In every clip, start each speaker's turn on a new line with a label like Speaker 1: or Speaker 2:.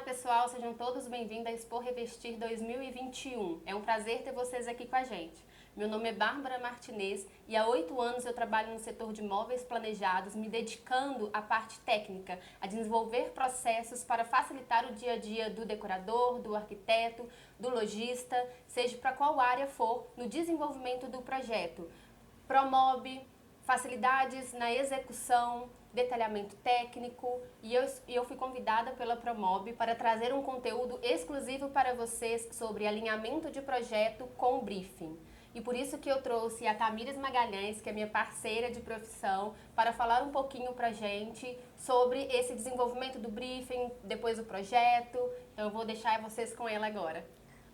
Speaker 1: pessoal, sejam todos bem-vindos à Expo Revestir 2021. É um prazer ter vocês aqui com a gente. Meu nome é Bárbara Martinez e há 8 anos eu trabalho no setor de móveis planejados, me dedicando à parte técnica, a desenvolver processos para facilitar o dia a dia do decorador, do arquiteto, do lojista, seja para qual área for, no desenvolvimento do projeto. Promob, facilidades na execução, detalhamento técnico e eu fui convidada pela Promob para trazer um conteúdo exclusivo para vocês sobre alinhamento de projeto com briefing. E por isso que eu trouxe a Tamires Magalhães, que é minha parceira de profissão, para falar um pouquinho pra gente sobre esse desenvolvimento do briefing, depois do projeto. Então eu vou deixar vocês com ela agora.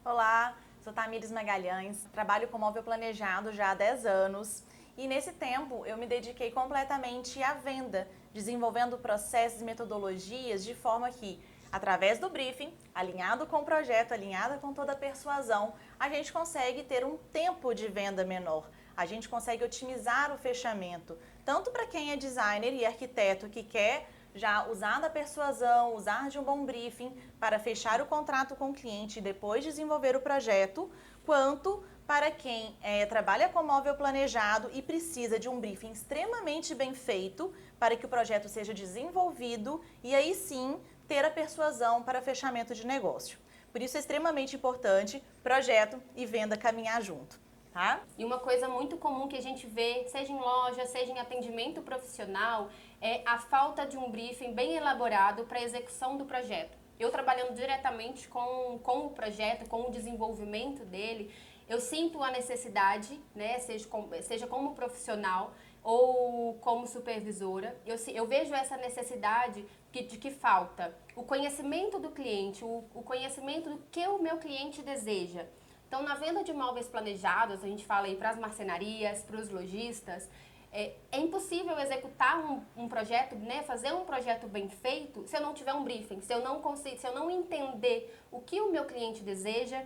Speaker 2: Olá, sou Tamires Magalhães, trabalho com móvel planejado já há 10 anos e nesse tempo eu me dediquei completamente à venda, desenvolvendo processos e metodologias de forma que, através do briefing, alinhado com o projeto, alinhado com toda a persuasão, a gente consegue ter um tempo de venda menor. A gente consegue otimizar o fechamento, tanto para quem é designer e arquiteto que quer já usar da persuasão, usar de um bom briefing para fechar o contrato com o cliente e depois desenvolver o projeto, quanto para quem trabalha com móvel planejado e precisa de um briefing extremamente bem feito para que o projeto seja desenvolvido e aí sim ter a persuasão para fechamento de negócio. Por isso é extremamente importante projeto e venda caminhar junto. Tá?
Speaker 1: E uma coisa muito comum que a gente vê, seja em loja, seja em atendimento profissional, é a falta de um briefing bem elaborado para a execução do projeto. Eu trabalhando diretamente com o projeto, com o desenvolvimento dele, eu sinto a necessidade, né, seja como profissional ou como supervisora, eu vejo essa necessidade de que falta o conhecimento do cliente, o conhecimento do que o meu cliente deseja. Então, na venda de móveis planejados, a gente fala aí para as marcenarias, para os lojistas, é impossível executar um projeto, né, fazer um projeto bem feito se eu não tiver um briefing, se eu não entender o que o meu cliente deseja,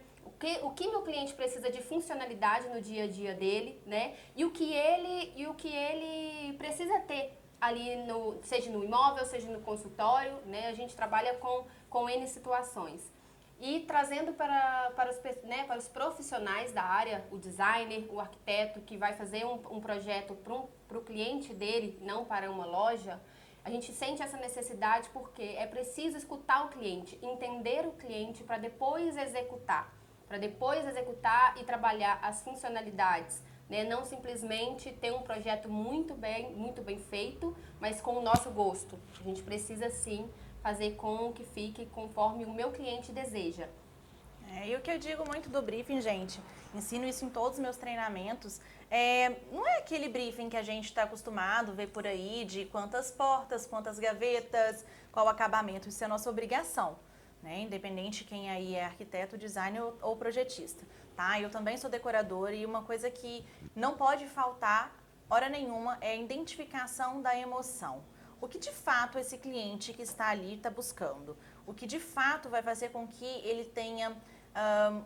Speaker 1: o que meu cliente precisa de funcionalidade no dia a dia dele, né, e o que ele precisa ter ali, seja no imóvel, seja no consultório, né, a gente trabalha com N situações. E trazendo para os profissionais da área, o designer, o arquiteto que vai fazer um projeto para o cliente dele, não para uma loja, a gente sente essa necessidade porque é preciso escutar o cliente, entender o cliente para depois executar e trabalhar as funcionalidades. Né? Não simplesmente ter um projeto muito bem feito, mas com o nosso gosto. A gente precisa sim fazer com que fique conforme o meu cliente deseja.
Speaker 2: E o que eu digo muito do briefing, gente, ensino isso em todos os meus treinamentos, não é aquele briefing que a gente está acostumado a ver por aí de quantas portas, quantas gavetas, qual acabamento, isso é nossa obrigação, né? Independente quem aí é arquiteto, designer ou projetista, tá? Eu também sou decoradora e uma coisa que não pode faltar, hora nenhuma, é a identificação da emoção. O que de fato esse cliente que está ali está buscando? O que de fato vai fazer com que ele tenha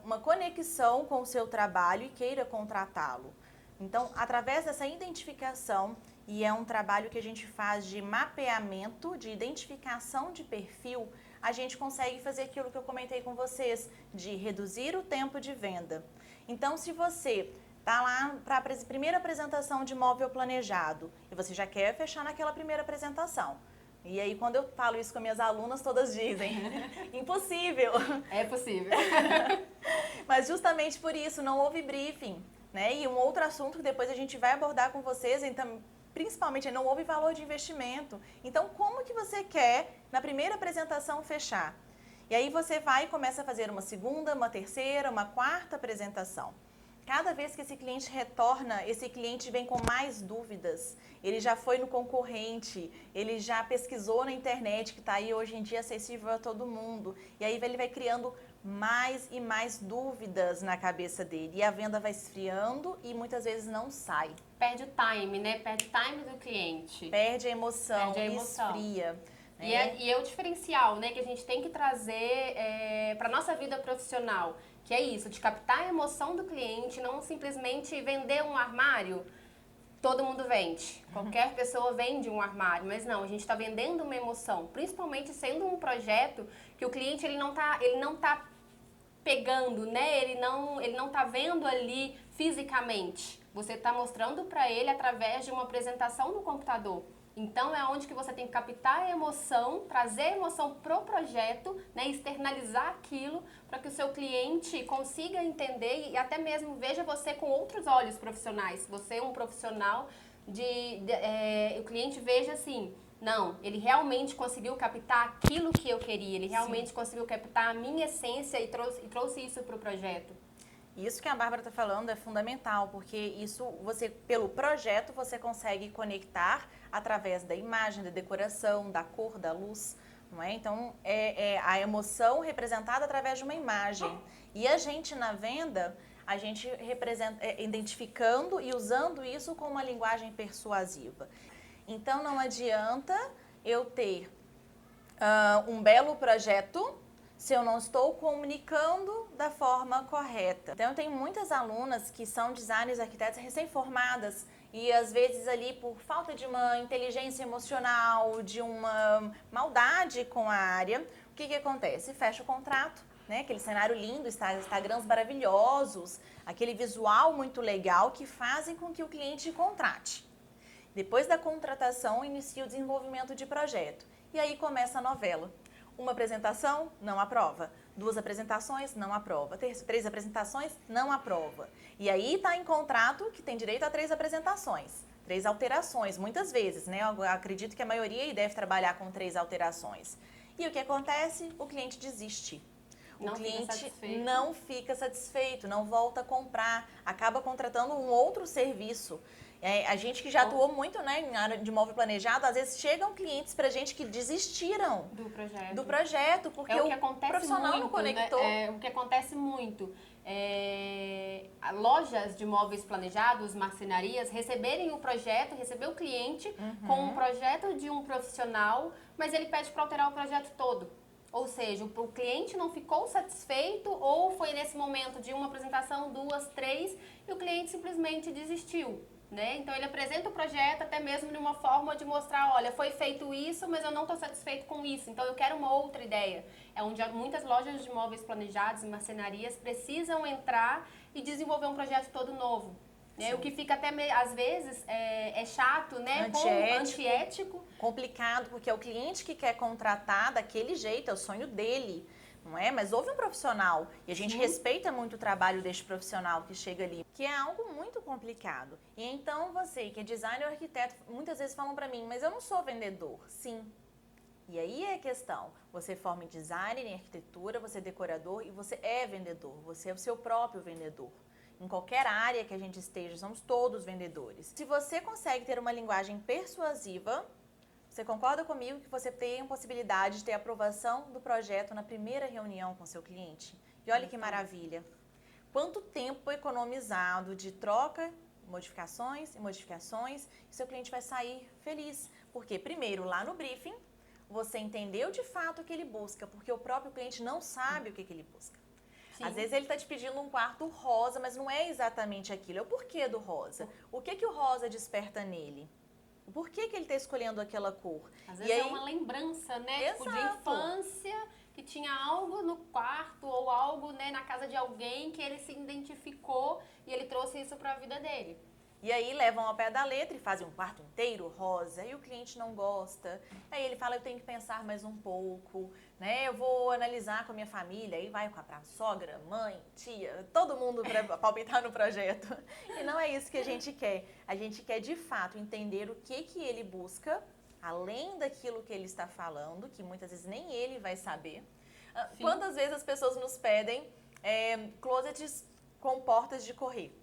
Speaker 2: uma conexão com o seu trabalho e queira contratá-lo? Então, através dessa identificação, e é um trabalho que a gente faz de mapeamento, de identificação de perfil, a gente consegue fazer aquilo que eu comentei com vocês, de reduzir o tempo de venda. Então, se você tá lá para a primeira apresentação de móvel planejado e você já quer fechar naquela primeira apresentação. E aí, quando eu falo isso com minhas alunas, todas dizem, impossível.
Speaker 1: É possível.
Speaker 2: Mas justamente por isso, não houve briefing, né? E um outro assunto que depois a gente vai abordar com vocês, então, principalmente, não houve valor de investimento. Então, como que você quer, na primeira apresentação, fechar? E aí você vai e começa a fazer uma segunda, uma terceira, uma quarta apresentação. Cada vez que esse cliente retorna, esse cliente vem com mais dúvidas. Ele já foi no concorrente, ele já pesquisou na internet, que está aí hoje em dia acessível a todo mundo. E aí ele vai criando mais e mais dúvidas na cabeça dele. E a venda vai esfriando e muitas vezes não sai.
Speaker 1: Perde o time, né? Perde o time do cliente.
Speaker 2: Perde a emoção, esfria.
Speaker 1: E é o diferencial, né, que a gente tem que trazer para a nossa vida profissional, que é isso, de captar a emoção do cliente, não simplesmente vender um armário. todo mundo vende. Qualquer pessoa vende um armário, mas não, a gente está vendendo uma emoção, principalmente sendo um projeto que o cliente ele não tá pegando, né? Ele não tá vendo ali fisicamente. Você está mostrando para ele através de uma apresentação no computador. Então é onde que você tem que captar a emoção, trazer a emoção pro projeto, né, externalizar aquilo para que o seu cliente consiga entender e até mesmo veja você com outros olhos profissionais. Você é um profissional o cliente veja assim, não, ele realmente conseguiu captar aquilo que eu queria, ele realmente
Speaker 2: Sim.
Speaker 1: conseguiu captar a minha essência e trouxe isso para o projeto.
Speaker 2: Isso que a Bárbara está falando é fundamental, porque isso você, pelo projeto, você consegue conectar através da imagem, da decoração, da cor, da luz, não é? Então, é a emoção representada através de uma imagem. E a gente na venda, a gente representa, identificando e usando isso com uma linguagem persuasiva. Então, não adianta eu ter um belo projeto se eu não estou comunicando da forma correta. Então, eu tenho muitas alunas que são designers, arquitetos recém-formadas e às vezes ali por falta de uma inteligência emocional, de uma maldade com a área, o que acontece? Fecha o contrato, né? Aquele cenário lindo, Instagrams maravilhosos, aquele visual muito legal que fazem com que o cliente contrate. Depois da contratação, inicia o desenvolvimento de projeto. E aí começa a novela. Uma apresentação, não aprova. 2 apresentações, não aprova. 3 apresentações, não aprova. E aí está em contrato que tem direito a 3 apresentações. 3 alterações, muitas vezes, né? Eu acredito que a maioria deve trabalhar com 3 alterações. E o que acontece? O cliente desiste. O cliente não fica satisfeito, não volta a comprar, acaba contratando um outro serviço. A gente que já atuou muito, né, em área de imóvel planejado, às vezes chegam clientes pra gente que desistiram do projeto porque o profissional muito, não conectou.
Speaker 1: Né? O que acontece muito. Lojas de imóveis planejados, marcenarias, receber o cliente com um projeto de um profissional, mas ele pede para alterar o projeto todo. Ou seja, o cliente não ficou satisfeito ou foi nesse momento de uma apresentação, 2, 3, e o cliente simplesmente desistiu. Né? Então ele apresenta o projeto até mesmo de uma forma de mostrar, olha, foi feito isso, mas eu não estou satisfeito com isso, então eu quero uma outra ideia. É onde muitas lojas de imóveis planejados e marcenarias precisam entrar e desenvolver um projeto todo novo. Né? O que fica até, às vezes, é chato, né? Antiético.
Speaker 2: Complicado, porque é o cliente que quer contratar daquele jeito, é o sonho dele. Não é? Mas houve um profissional e a gente respeita muito o trabalho deste profissional que chega ali, que é algo muito complicado. E então você, que é designer ou arquiteto, muitas vezes falam pra mim, mas eu não sou vendedor. Sim. E aí é a questão, você forma em design, em arquitetura, você é decorador e você é vendedor, você é o seu próprio vendedor. Em qualquer área que a gente esteja, somos todos vendedores. Se você consegue ter uma linguagem persuasiva, você concorda comigo que você tem a possibilidade de ter aprovação do projeto na primeira reunião com seu cliente? E olha que maravilha! Quanto tempo economizado de troca, modificações, e seu cliente vai sair feliz. Porque, primeiro, lá no briefing, você entendeu de fato o que ele busca, porque o próprio cliente não sabe o que ele busca. Sim. Às vezes ele está te pedindo um quarto rosa, mas não é exatamente aquilo. É o porquê do rosa. O que o rosa desperta nele? Por que ele está escolhendo aquela cor?
Speaker 1: Às vezes é uma lembrança, né? Tipo, de infância, que tinha algo no quarto ou algo, né, na casa de alguém que ele se identificou e ele trouxe isso para a vida dele.
Speaker 2: E aí levam ao pé da letra e fazem um quarto inteiro rosa e o cliente não gosta. Aí ele fala, eu tenho que pensar mais um pouco, né? Eu vou analisar com a minha família. Aí vai com a sogra, mãe, tia, todo mundo para palpitar no projeto. E não é isso que a gente quer. A gente quer, de fato, entender o que ele busca, além daquilo que ele está falando, que muitas vezes nem ele vai saber. Sim. Quantas vezes as pessoas nos pedem closets com portas de correr?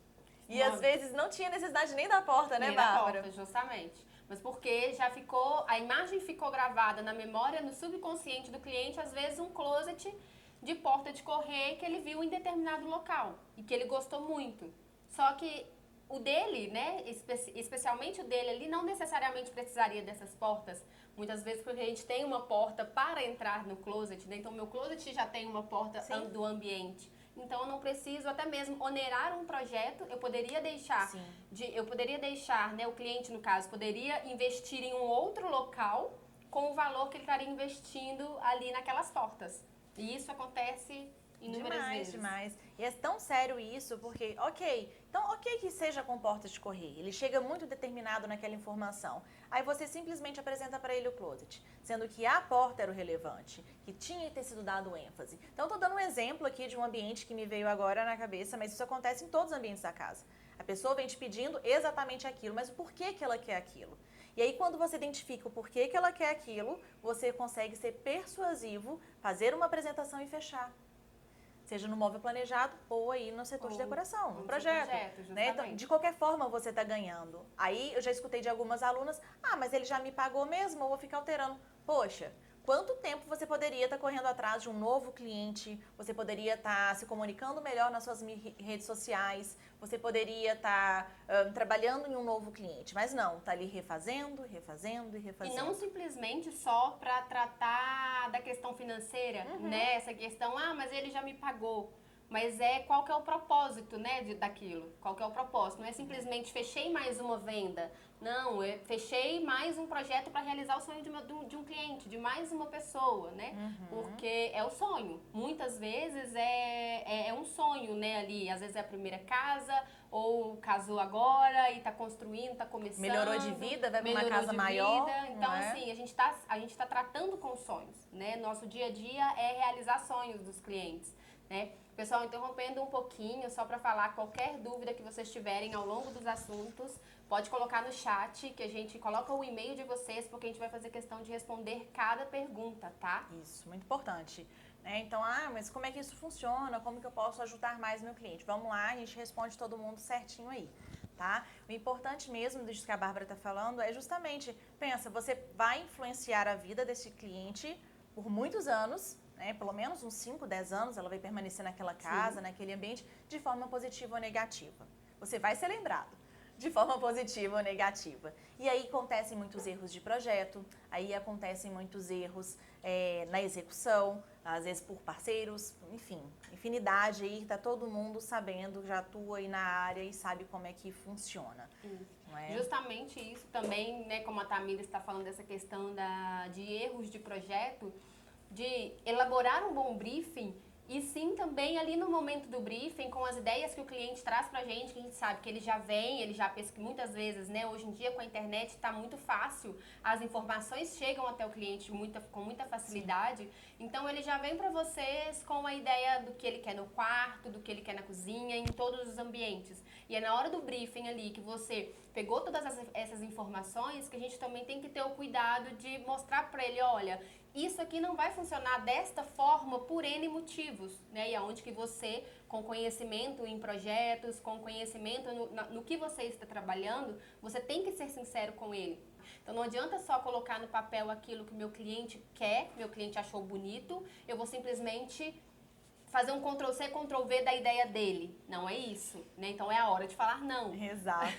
Speaker 2: E às vezes não tinha necessidade nem da porta, né, Bárbara?
Speaker 1: Nem da porta, justamente. Mas porque já ficou, a imagem ficou gravada na memória, no subconsciente do cliente, às vezes um closet de porta de correr que ele viu em determinado local e que ele gostou muito. Só que o dele, né, especialmente o dele ali, não necessariamente precisaria dessas portas. Muitas vezes porque a gente tem uma porta para entrar no closet, né? Então meu closet já tem uma porta do ambiente. então eu não preciso até mesmo onerar um projeto, eu poderia deixar, né, o cliente, no caso, poderia investir em um outro local com o valor que ele estaria investindo ali naquelas portas. E isso acontece inúmeras vezes.
Speaker 2: Demais. E é tão sério isso, porque, ok que seja com portas de correio, ele chega muito determinado naquela informação. Aí você simplesmente apresenta para ele o closet, sendo que a porta era o relevante, que tinha que ter sido dado ênfase. Então, estou dando um exemplo aqui de um ambiente que me veio agora na cabeça, mas isso acontece em todos os ambientes da casa. A pessoa vem te pedindo exatamente aquilo, mas o porquê que ela quer aquilo? E aí, quando você identifica o porquê que ela quer aquilo, você consegue ser persuasivo, fazer uma apresentação e fechar. Seja no móvel planejado ou aí no setor de decoração, no projeto. Né? Então, de qualquer forma, você está ganhando. Aí, eu já escutei de algumas alunas, mas ele já me pagou mesmo, eu vou ficar alterando. Poxa, quanto tempo você poderia estar correndo atrás de um novo cliente, você poderia estar se comunicando melhor nas suas redes sociais, você poderia estar trabalhando em um novo cliente, mas não, está ali refazendo.
Speaker 1: E não simplesmente só para tratar da questão financeira, né? Essa questão, mas ele já me pagou. Mas qual que é o propósito, né, daquilo? Qual que é o propósito? Não é simplesmente fechei mais uma venda. Não, fechei mais um projeto para realizar o sonho de um cliente, de mais uma pessoa, né? Porque é o sonho. Muitas vezes é um sonho, né, ali. Às vezes é a primeira casa, ou casou agora e está construindo, está começando.
Speaker 2: Melhorou de vida, vai para uma casa maior.
Speaker 1: Então, assim, a gente tá tratando com sonhos, né? Nosso dia a dia é realizar sonhos dos clientes, né? Pessoal, interrompendo um pouquinho, só para falar, qualquer dúvida que vocês tiverem ao longo dos assuntos, pode colocar no chat, que a gente coloca o e-mail de vocês, porque a gente vai fazer questão de responder cada pergunta, tá?
Speaker 2: Isso, muito importante. Então, mas como é que isso funciona? Como que eu posso ajudar mais meu cliente? Vamos lá, a gente responde todo mundo certinho aí, tá? O importante mesmo disso que a Bárbara está falando é justamente, pensa, você vai influenciar a vida desse cliente por muitos anos, né? Pelo menos uns 5, 10 anos ela vai permanecer naquela casa, naquele ambiente, de forma positiva ou negativa. Você vai ser lembrado de forma positiva ou negativa. E aí acontecem muitos erros de projeto, aí acontecem muitos erros na execução, às vezes por parceiros, enfim, infinidade aí, tá todo mundo sabendo, já atua aí na área e sabe como é que funciona. Não é?
Speaker 1: Justamente isso também, né, como a Tamira está falando dessa questão de erros de projeto, de elaborar um bom briefing. E sim, também ali no momento do briefing, com as ideias que o cliente traz pra gente, que a gente sabe que ele já vem, ele já pesquisa muitas vezes, né? Hoje em dia com a internet tá muito fácil, as informações chegam até o cliente com muita facilidade. Sim. Então ele já vem pra vocês com a ideia do que ele quer no quarto, do que ele quer na cozinha, em todos os ambientes. E é na hora do briefing ali que você pegou todas essas informações que a gente também tem que ter o cuidado de mostrar pra ele, olha, isso aqui não vai funcionar desta forma por N motivos, né? E aonde que você, com conhecimento em projetos, com conhecimento no que você está trabalhando, você tem que ser sincero com ele. Então não adianta só colocar no papel aquilo que meu cliente quer, meu cliente achou bonito, eu vou simplesmente fazer um Ctrl-C, Ctrl-V da ideia dele. Não é isso, né? Então é a hora de falar não.
Speaker 2: Exato.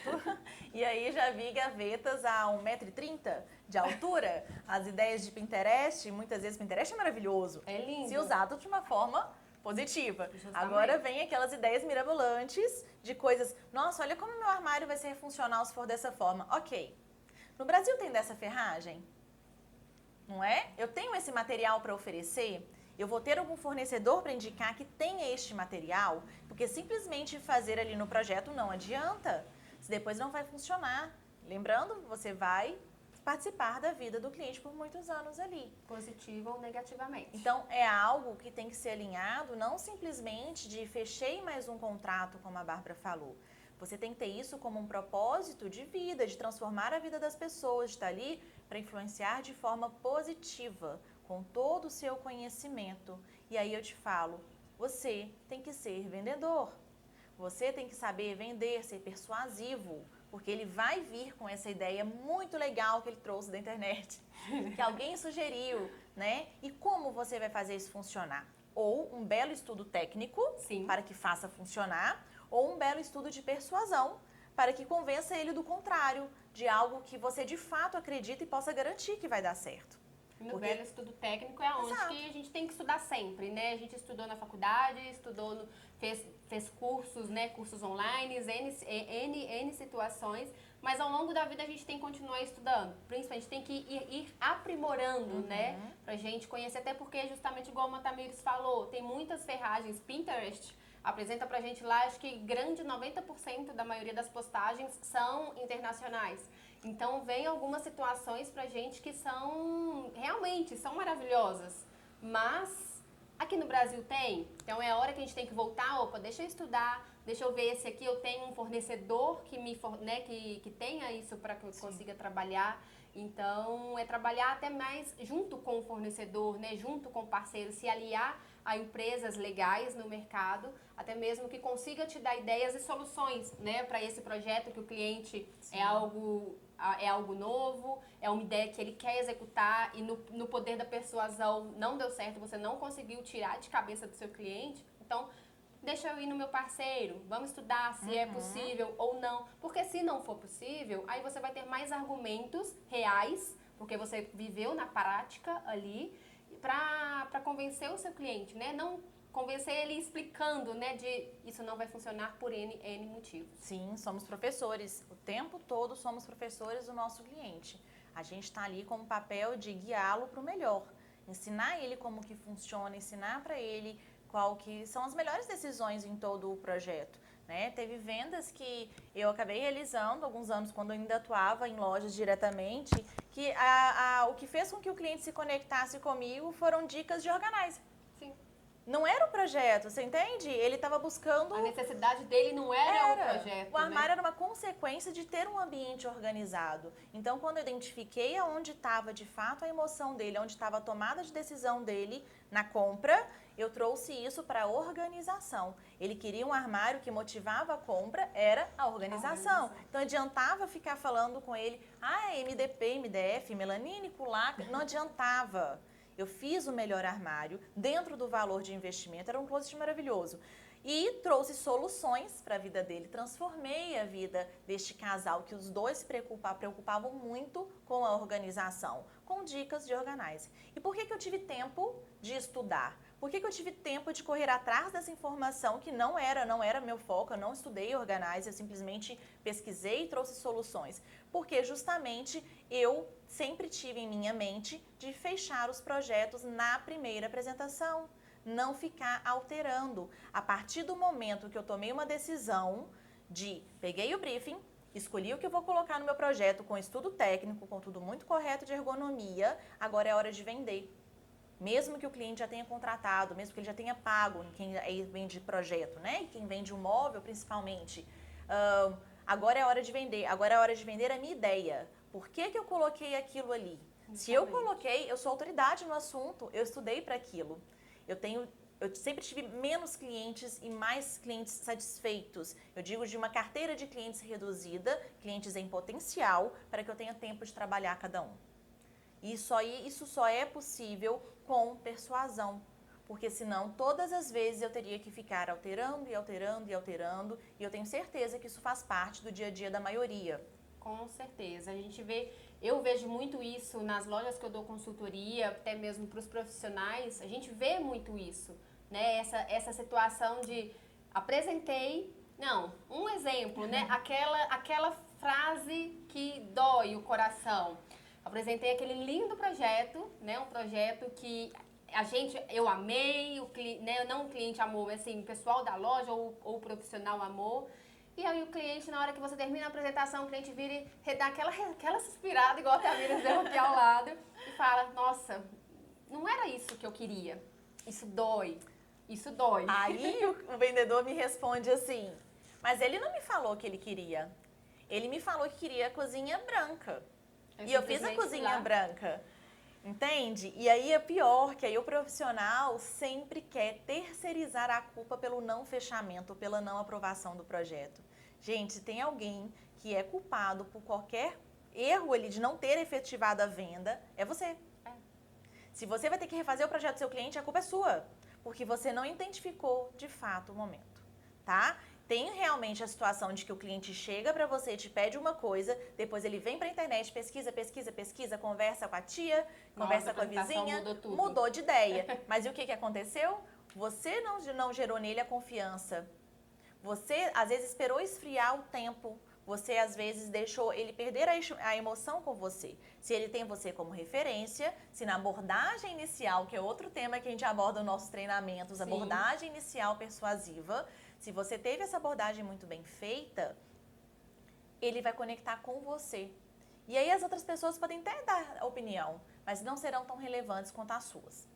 Speaker 2: E aí já vi gavetas a 1,30 m de altura. As ideias de Pinterest, muitas vezes Pinterest é maravilhoso.
Speaker 1: É lindo.
Speaker 2: Se usado de uma forma positiva.
Speaker 1: Justamente.
Speaker 2: Agora vem aquelas ideias mirabolantes de coisas. Nossa, olha como meu armário vai ser funcional se for dessa forma. Ok. No Brasil tem dessa ferragem? Não é? Eu tenho esse material para oferecer? Eu vou ter algum fornecedor para indicar que tem este material? Porque simplesmente fazer ali no projeto não adianta. Se depois não vai funcionar. Lembrando, você vai participar da vida do cliente por muitos anos ali.
Speaker 1: Positiva ou negativamente.
Speaker 2: Então, é algo que tem que ser alinhado, não simplesmente de fechei mais um contrato, como a Bárbara falou. Você tem que ter isso como um propósito de vida, de transformar a vida das pessoas, de estar ali para influenciar de forma positiva, com todo o seu conhecimento. E aí eu te falo, você tem que ser vendedor. Você tem que saber vender, ser persuasivo, porque ele vai vir com essa ideia muito legal que ele trouxe da internet, que alguém sugeriu, né? E como você vai fazer isso funcionar? Ou um belo estudo técnico,
Speaker 1: sim,
Speaker 2: para que faça funcionar, ou um belo estudo de persuasão, para que convença ele do contrário, de algo que você de fato acredita e possa garantir que vai dar certo.
Speaker 1: No belo estudo técnico é onde que a gente tem que estudar estudar sempre, né? A gente estudou na faculdade, estudou, fez cursos, né? Cursos online, N situações, mas ao longo da vida a gente tem que continuar estudando. Principalmente tem que ir aprimorando, né? Pra gente conhecer, até porque justamente igual o Matamires falou, tem muitas ferragens, Pinterest apresenta pra gente lá, acho que grande 90% da maioria das postagens são internacionais. Então, vem algumas situações pra gente que realmente, são maravilhosas. Mas, aqui no Brasil tem. Então, é a hora que a gente tem que voltar, opa, deixa eu estudar, deixa eu ver se aqui eu tenho um fornecedor que tenha isso para que eu consiga trabalhar. Então, é trabalhar até mais junto com o fornecedor, né? Junto com o parceiro, se aliar a empresas legais no mercado, até mesmo que consiga te dar ideias e soluções, né, para esse projeto que o cliente é algo novo, é uma ideia que ele quer executar e no poder da persuasão não deu certo, você não conseguiu tirar de cabeça do seu cliente, então deixa eu ir no meu parceiro, vamos estudar se é possível ou não, porque se não for possível, aí você vai ter mais argumentos reais, porque você viveu na prática ali, para convencer o seu cliente, né? Não convencer ele explicando, né, de isso não vai funcionar por N motivos.
Speaker 2: Sim, somos professores. O tempo todo somos professores do nosso cliente. A gente está ali com o papel de guiá-lo para o melhor. Ensinar ele como que funciona, ensinar para ele qual que são as melhores decisões em todo o projeto. Né? Teve vendas que eu acabei realizando alguns anos quando eu ainda atuava em lojas diretamente, que o que fez com que o cliente se conectasse comigo foram dicas de organizer.
Speaker 1: Sim.
Speaker 2: Não era o projeto, você entende? Ele estava buscando...
Speaker 1: A necessidade dele não era o projeto,
Speaker 2: O armário,
Speaker 1: né?
Speaker 2: era uma consequência de ter um ambiente organizado. Então, quando eu identifiquei aonde estava de fato a emoção dele, onde estava a tomada de decisão dele na compra, eu trouxe isso para a organização. Ele queria um armário que motivava a compra, era a organização. Então, adiantava ficar falando com ele, MDP, MDF, melanine, culaca, não adiantava. Eu fiz o melhor armário dentro do valor de investimento, era um closet maravilhoso. E trouxe soluções para a vida dele, transformei a vida deste casal, que os dois se preocupavam muito com a organização, com dicas de organizer. E por que eu tive tempo de estudar? Por que eu tive tempo de correr atrás dessa informação que não era meu foco, eu não estudei organizer, eu simplesmente pesquisei e trouxe soluções? Porque justamente eu sempre tive em minha mente de fechar os projetos na primeira apresentação, não ficar alterando. A partir do momento que eu tomei uma decisão de peguei o briefing, escolhi o que eu vou colocar no meu projeto com estudo técnico, com tudo muito correto de ergonomia, agora é hora de vender. Mesmo que o cliente já tenha contratado, mesmo que ele já tenha pago, quem vende projeto, né? E quem vende um móvel, principalmente. Agora é hora de vender. Agora é hora de vender a minha ideia. Por que eu coloquei aquilo ali? Se eu coloquei, eu sou autoridade no assunto, eu estudei para aquilo. Eu sempre tive menos clientes e mais clientes satisfeitos. Eu digo de uma carteira de clientes reduzida, clientes em potencial, para que eu tenha tempo de trabalhar cada um. E isso só é possível com persuasão, porque senão todas as vezes eu teria que ficar alterando e alterando e alterando, e eu tenho certeza que isso faz parte do dia a dia da maioria.
Speaker 1: Com certeza. Eu vejo muito isso nas lojas que eu dou consultoria, até mesmo para os profissionais, a gente vê muito isso, né? Essa situação de apresentei, não, um exemplo, né? Aquela frase que dói o coração. Apresentei aquele lindo projeto, né? Um projeto que eu amei, né? Não o cliente amou, mas assim, o pessoal da loja ou o profissional amou. E aí o cliente, na hora que você termina a apresentação, o cliente vira e dá aquela suspirada, igual a Tamires deu aqui ao lado, e fala, nossa, não era isso que eu queria. Isso dói. Isso dói.
Speaker 2: Aí o vendedor me responde assim, mas ele não me falou que ele queria. Ele me falou que queria a cozinha branca. E eu fiz a cozinha branca. Entende? E aí é pior, que aí o profissional sempre quer terceirizar a culpa pelo não fechamento, pela não aprovação do projeto. Gente, se tem alguém que é culpado por qualquer erro ali de não ter efetivado a venda, é você. Se você vai ter que refazer o projeto do seu cliente, a culpa é sua, porque você não identificou de fato o momento, tá? tem realmente a situação de que o cliente chega para você e te pede uma coisa, depois ele vem para a internet, pesquisa, conversa com a tia, conversa com a vizinha, mudou de ideia. Mas e o que aconteceu? Você não gerou nele a confiança. Você, às vezes, esperou esfriar o tempo. Você, às vezes, deixou ele perder a emoção com você. Se ele tem você como referência, se na abordagem inicial, que é outro tema que a gente aborda nos nossos treinamentos,
Speaker 1: Sim.
Speaker 2: abordagem inicial persuasiva, se você teve essa abordagem muito bem feita, ele vai conectar com você. E aí as outras pessoas podem até dar opinião, mas não serão tão relevantes quanto as suas.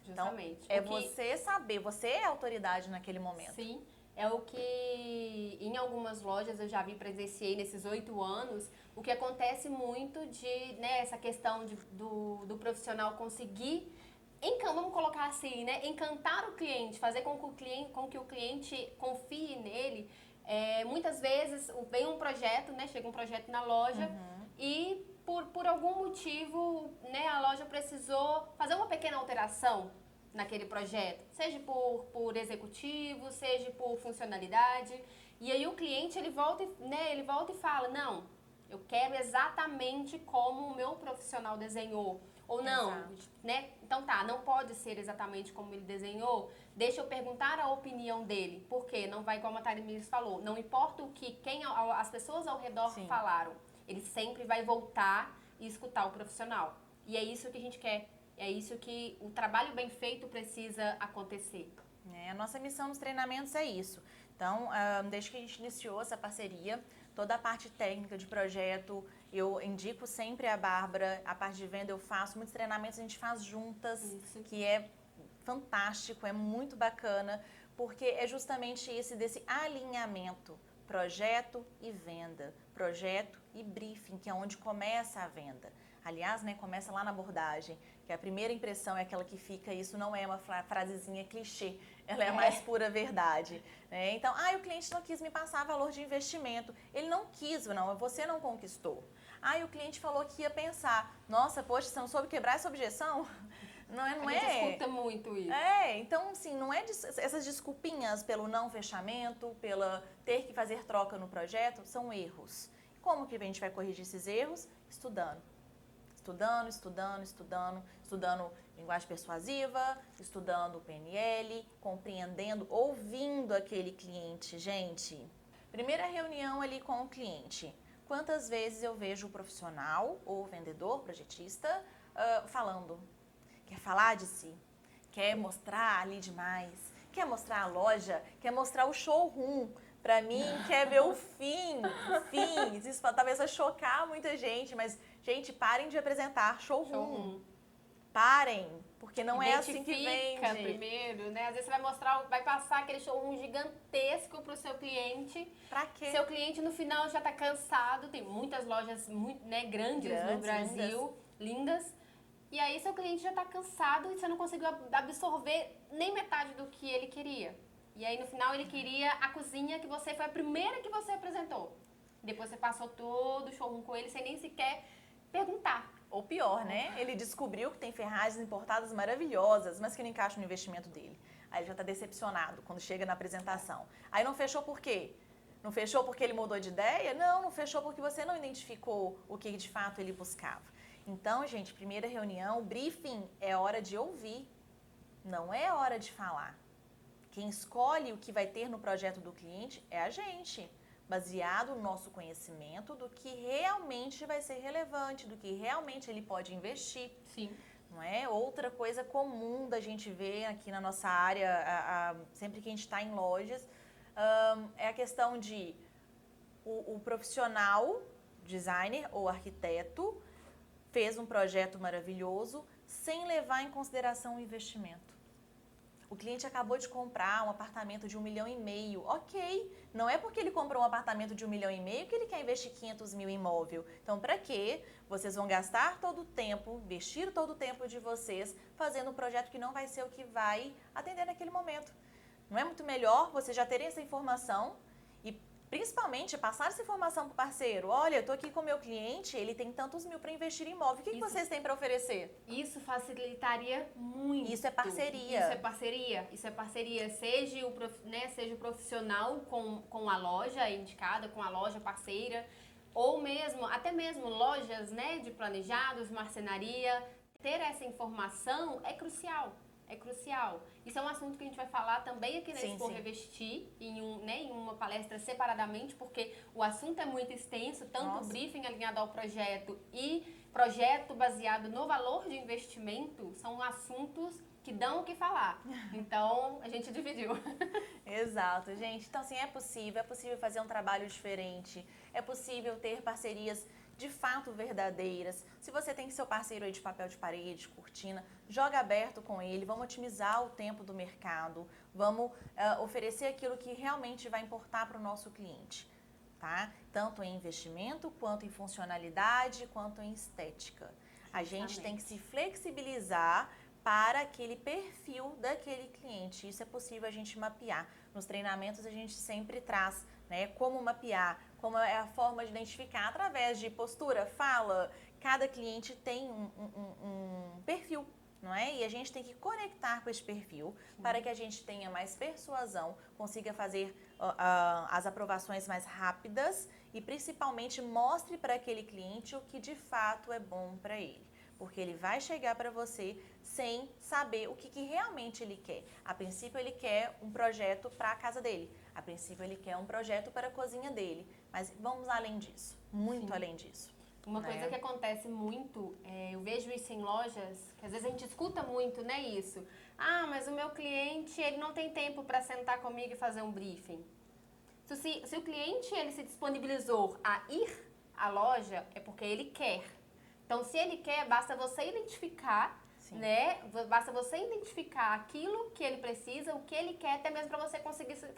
Speaker 1: Justamente.
Speaker 2: Então, você saber, você é a autoridade naquele momento.
Speaker 1: Sim. É o que em algumas lojas eu já vi, presenciei nesses 8 anos, o que acontece muito de, né, essa questão do profissional conseguir, vamos colocar assim, né, encantar o cliente, fazer com que o cliente confie nele. Muitas vezes vem um projeto, né, chega um projeto na loja e por algum motivo, né, a loja precisou fazer uma pequena alteração naquele projeto, seja por executivo, seja por funcionalidade, e aí o cliente ele volta e fala, não, eu quero exatamente como o meu profissional desenhou, ou não, né? Então tá, não pode ser exatamente como ele desenhou, deixa eu perguntar a opinião dele, porque não vai, como a Thaís falou, não importa o que as pessoas ao redor falaram, ele sempre vai voltar e escutar o profissional, e é isso que a gente quer. É isso que o trabalho bem feito precisa acontecer.
Speaker 2: A nossa missão nos treinamentos é isso. Então, desde que a gente iniciou essa parceria, toda a parte técnica de projeto, eu indico sempre a Bárbara, a parte de venda eu faço, muitos treinamentos a gente faz juntas, que é fantástico, é muito bacana, porque é justamente desse alinhamento, projeto e venda, projeto e briefing, que é onde começa a venda. Aliás, né, começa lá na abordagem, que a primeira impressão é aquela que fica, isso não é uma frasezinha clichê, ela é a mais pura verdade. Né? Então, o cliente não quis me passar valor de investimento. Ele não quis, não, você não conquistou. O cliente falou que ia pensar, nossa, poxa, você não soube quebrar essa objeção? Não é?
Speaker 1: A gente escuta muito isso.
Speaker 2: Então, assim, não é essas desculpinhas pelo não fechamento, pela ter que fazer troca no projeto, são erros. Como que a gente vai corrigir esses erros? Estudando linguagem persuasiva, estudando PNL, compreendendo, ouvindo aquele cliente. Gente, primeira reunião ali com o cliente. Quantas vezes eu vejo o profissional ou o vendedor, projetista, falando? Quer falar de si? Quer mostrar ali demais? Quer mostrar a loja? Quer mostrar o showroom? Pra mim, quer ver o fim. Isso talvez vai chocar muita gente, mas, gente, parem de apresentar showroom. Parem, porque não é assim que vende.
Speaker 1: Primeiro, né? Às vezes você vai passar aquele showroom gigantesco pro seu cliente.
Speaker 2: Pra quê?
Speaker 1: Seu cliente no final já tá cansado, tem muitas lojas muito, né, grandes no Brasil, lindas. E aí seu cliente já tá cansado e você não conseguiu absorver nem metade do que ele queria. E aí, no final, ele queria a cozinha que foi a primeira que você apresentou. Depois você passou todo o showroom com ele sem nem sequer perguntar.
Speaker 2: Ou pior, né? Ele descobriu que tem ferragens importadas maravilhosas, mas que não encaixam no investimento dele. Aí ele já está decepcionado quando chega na apresentação. Aí não fechou por quê? Não fechou porque ele mudou de ideia? Não fechou porque você não identificou o que de fato ele buscava. Então, gente, primeira reunião, briefing é hora de ouvir, não é hora de falar. Quem escolhe o que vai ter no projeto do cliente é a gente, baseado no nosso conhecimento do que realmente vai ser relevante, do que realmente ele pode investir.
Speaker 1: Sim.
Speaker 2: Não é? Outra coisa comum da gente ver aqui na nossa área, sempre que a gente está em lojas, é a questão de o profissional, designer ou arquiteto, fez um projeto maravilhoso sem levar em consideração o investimento. O cliente acabou de comprar um apartamento de 1,5 milhão. Ok, não é porque ele comprou um apartamento de 1,5 milhão que ele quer investir 500 mil em imóvel. Então, para quê? Vocês vão gastar todo o tempo, investir todo o tempo de vocês fazendo um projeto que não vai ser o que vai atender naquele momento. Não é muito melhor vocês já terem essa informação e Principalmente passar essa informação para o parceiro. Olha, eu tô aqui com o meu cliente, ele tem tantos mil para investir em imóvel. O que vocês têm para oferecer?
Speaker 1: Isso facilitaria muito.
Speaker 2: Isso é parceria.
Speaker 1: Isso é parceria. Isso é parceria. Seja o profissional com a loja indicada, com a loja parceira, ou mesmo, até mesmo lojas, né, de planejados, marcenaria. Ter essa informação é crucial. É crucial. Isso é um assunto que a gente vai falar também aqui na Expo Revestir, em uma palestra separadamente, porque o assunto é muito extenso, tanto o briefing alinhado ao projeto e projeto baseado no valor de investimento são assuntos que dão o que falar. Então, a gente dividiu.
Speaker 2: Exato, gente. Então, assim, é possível fazer um trabalho diferente, é possível ter parcerias de fato verdadeiras. Se você tem seu parceiro aí de papel de parede, cortina, joga aberto com ele, vamos otimizar o tempo do mercado, vamos oferecer aquilo que realmente vai importar para o nosso cliente, tá? Tanto em investimento, quanto em funcionalidade, quanto em estética. A gente tem que se flexibilizar para aquele perfil daquele cliente. Isso é possível a gente mapear. Nos treinamentos a gente sempre traz, né, como mapear, como é a forma de identificar através de postura, fala. Cada cliente tem um perfil, não é? E a gente tem que conectar com esse perfil para que a gente tenha mais persuasão, consiga fazer as aprovações mais rápidas e principalmente mostre para aquele cliente o que de fato é bom para ele. Porque ele vai chegar para você sem saber o que realmente ele quer. A princípio ele quer um projeto para a casa dele. A princípio ele quer um projeto para a cozinha dele. Mas vamos além disso, muito além disso.
Speaker 1: Uma coisa que acontece muito, eu vejo isso em lojas, que às vezes a gente escuta muito, né, isso. Ah, mas o meu cliente, ele não tem tempo para sentar comigo e fazer um briefing. Se o cliente, ele se disponibilizou a ir à loja, é porque ele quer. Então, se ele quer, basta você identificar, né? Basta você identificar aquilo que ele precisa, o que ele quer, até mesmo para você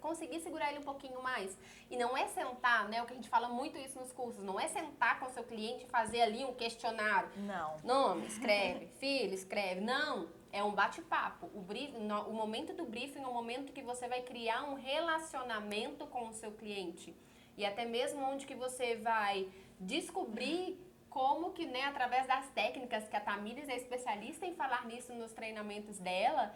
Speaker 1: conseguir segurar ele um pouquinho mais. E não é sentar, né? O que a gente fala muito isso nos cursos, não é sentar com o seu cliente e fazer ali um questionário.
Speaker 2: Não.
Speaker 1: Nome, escreve. Filho, escreve. Não. É um bate-papo. O momento do briefing é o momento que você vai criar um relacionamento com o seu cliente. E até mesmo onde que você vai descobrir como que, né, através das técnicas, que a Tamires é especialista em falar nisso nos treinamentos dela,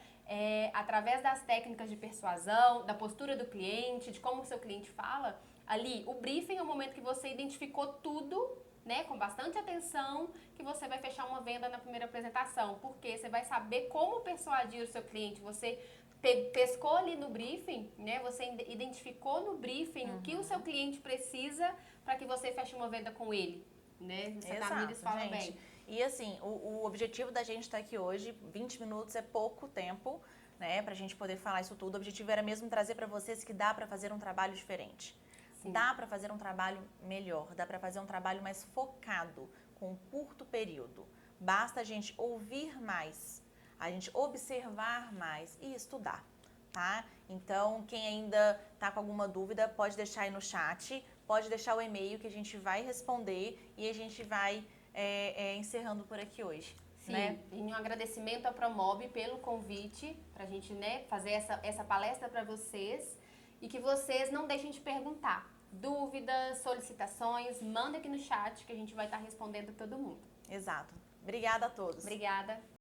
Speaker 1: através das técnicas de persuasão, da postura do cliente, de como o seu cliente fala, ali, o briefing é o momento que você identificou tudo, né, com bastante atenção, que você vai fechar uma venda na primeira apresentação, porque você vai saber como persuadir o seu cliente, você pescou ali no briefing, né, você identificou no briefing o que o seu cliente precisa para que você feche uma venda com ele. Né?
Speaker 2: Exato,
Speaker 1: fala
Speaker 2: gente.
Speaker 1: bem.
Speaker 2: E assim, o objetivo da gente estar aqui hoje, 20 minutos é pouco tempo, né, pra gente poder falar isso tudo. O objetivo era mesmo trazer para vocês que dá para fazer um trabalho diferente. Sim. Dá para fazer um trabalho melhor, dá para fazer um trabalho mais focado, com um curto período. Basta a gente ouvir mais, a gente observar mais e estudar, tá? Então, quem ainda tá com alguma dúvida, pode deixar aí no chat, pode deixar o e-mail que a gente vai responder e a gente vai encerrando por aqui hoje.
Speaker 1: Sim,
Speaker 2: né?
Speaker 1: E um agradecimento à Promob pelo convite para a gente, né, fazer essa palestra para vocês e que vocês não deixem de perguntar. Dúvidas, solicitações, manda aqui no chat que a gente vai estar respondendo todo mundo.
Speaker 2: Exato. Obrigada a todos.
Speaker 1: Obrigada.